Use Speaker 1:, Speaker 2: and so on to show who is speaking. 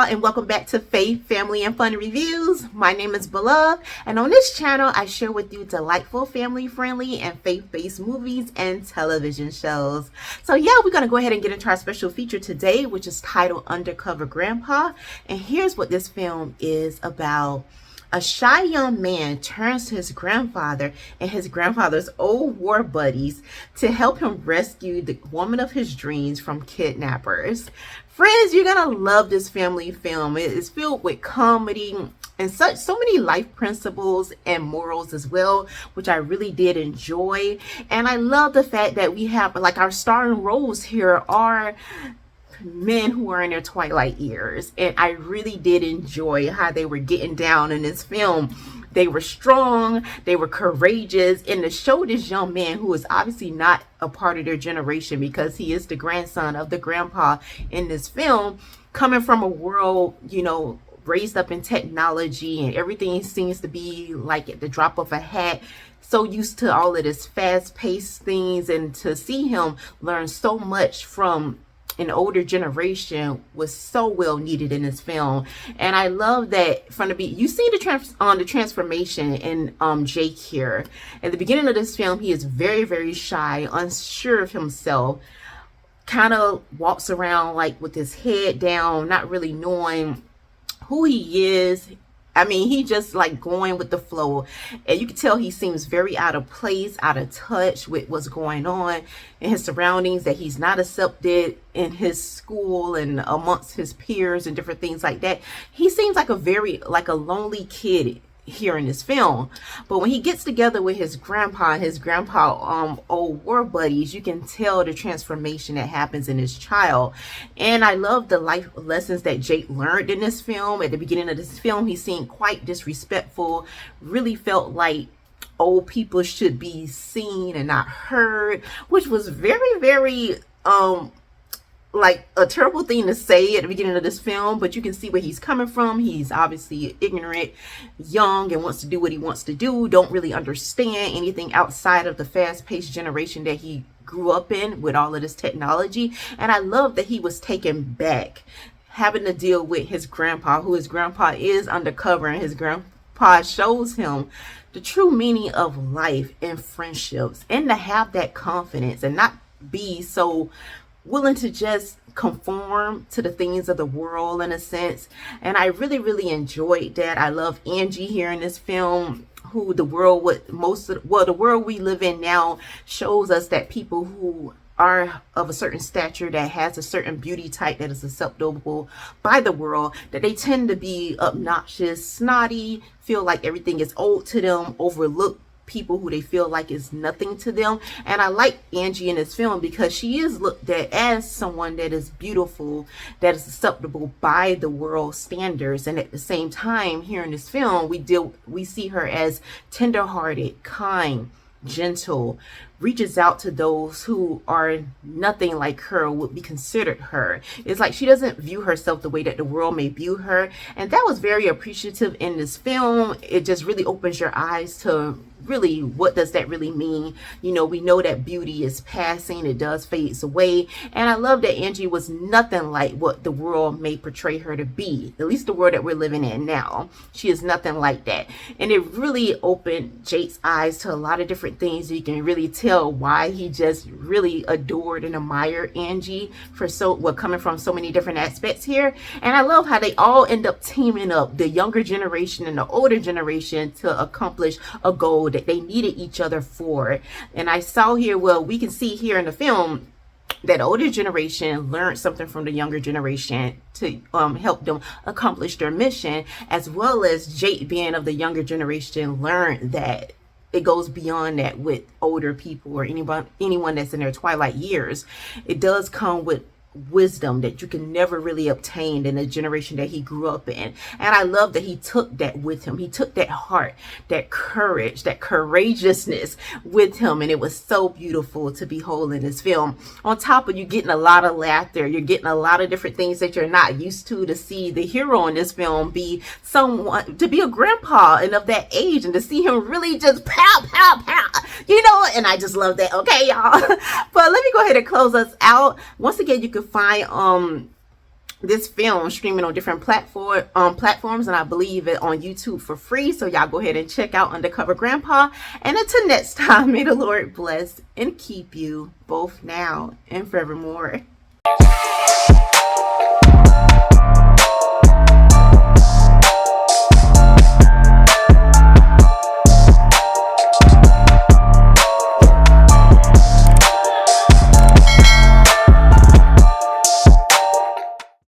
Speaker 1: y'all, and welcome back to Faith, Family, and Fun Reviews. My name is Beloved, and on this channel, I share with you delightful, family-friendly, and faith-based movies and television shows. So yeah, we're going to go ahead and get into our special feature today, which is titled Undercover Grandpa. And here's what this film is about. A shy young man turns to his grandfather and his grandfather's old war buddies to help him rescue the woman of his dreams from kidnappers. Friends, you're gonna love this family film. It is filled with comedy and so many life principles and morals as well, which I really did enjoy. And I love the fact that we have, like, our starring roles here are men who are in their twilight years, and I really did enjoy how they were getting down in this film. They were strong, they were courageous, and to show this young man, who is obviously not a part of their generation because he is the grandson of the grandpa in this film, coming from a world, raised up in technology, and everything seems to be like at the drop of a hat, so used to all of this fast-paced things, and to see him learn so much from an older generation was so well needed in this film. And I love that from the you see the transformation in Jake here. At the beginning of this film, he is very, very shy, unsure of himself, kind of walks around like with his head down, not really knowing who he is. I mean, he just like going with the flow, and you can tell he seems very out of place, out of touch with what's going on in his surroundings, that he's not accepted in his school and amongst his peers and different things like that. He seems like a lonely kid here in this film. But when he gets together with his grandpa and his old war buddies, you can tell the transformation that happens in his child. And I love the life lessons that Jake learned in this film. At the beginning of this film, he seemed quite disrespectful, really felt like old people should be seen and not heard, which was very, very like a terrible thing to say at the beginning of this film, but you can see where he's coming from. He's obviously ignorant, young, and wants to do what he wants to do, don't really understand anything outside of the fast-paced generation that he grew up in with all of this technology. And I love that he was taken back, having to deal with his grandpa, who his grandpa is undercover, and his grandpa shows him the true meaning of life and friendships, and to have that confidence and not be so willing to just conform to the things of the world in a sense. And I really, really enjoyed that. I love Angie here in this film, who the world we live in now shows us that people who are of a certain stature, that has a certain beauty type that is acceptable by the world, that they tend to be obnoxious, snotty, feel like everything is old to them, overlook people who they feel like is nothing to them. And I like Angie in this film because she is looked at as someone that is beautiful, that is acceptable by the world standards. And at the same time, here in this film, we see her as tenderhearted, kind, gentle, reaches out to those who are nothing like her, would be considered her. It's like she doesn't view herself the way that the world may view her. And that was very appreciative in this film. It just really opens your eyes to really, what does that really mean? We know that beauty is passing, it does fades away. And I love that Angie was nothing like what the world may portray her to be, at least the world that we're living in now. She is nothing like that. And it really opened Jake's eyes to a lot of different things. You can really tell why he just really adored and admired Angie for coming from so many different aspects here. And I love how they all end up teaming up, the younger generation and the older generation, to accomplish a goal that they needed each other for. And I saw here, we can see here in the film that older generation learned something from the younger generation to help them accomplish their mission, as well as Jake, being of the younger generation, learned that it goes beyond that with older people or anyone that's in their twilight years. It does come with wisdom that you can never really obtain in the generation that he grew up in. And I love that he took that with him. He took that heart, that courage, that courageousness with him. And it was so beautiful to behold in this film. On top of you getting a lot of laughter, you're getting a lot of different things that you're not used to see the hero in this film be someone, to be a grandpa and of that age, and to see him really just pow, pow, pow, and I just love that. Okay, y'all. But let me go ahead and close us out. Once again, you can find this film streaming on different platforms, and I believe it on YouTube for free. So y'all go ahead and check out Undercover Grandpa. And until next time, may the Lord bless and keep you both now and forevermore.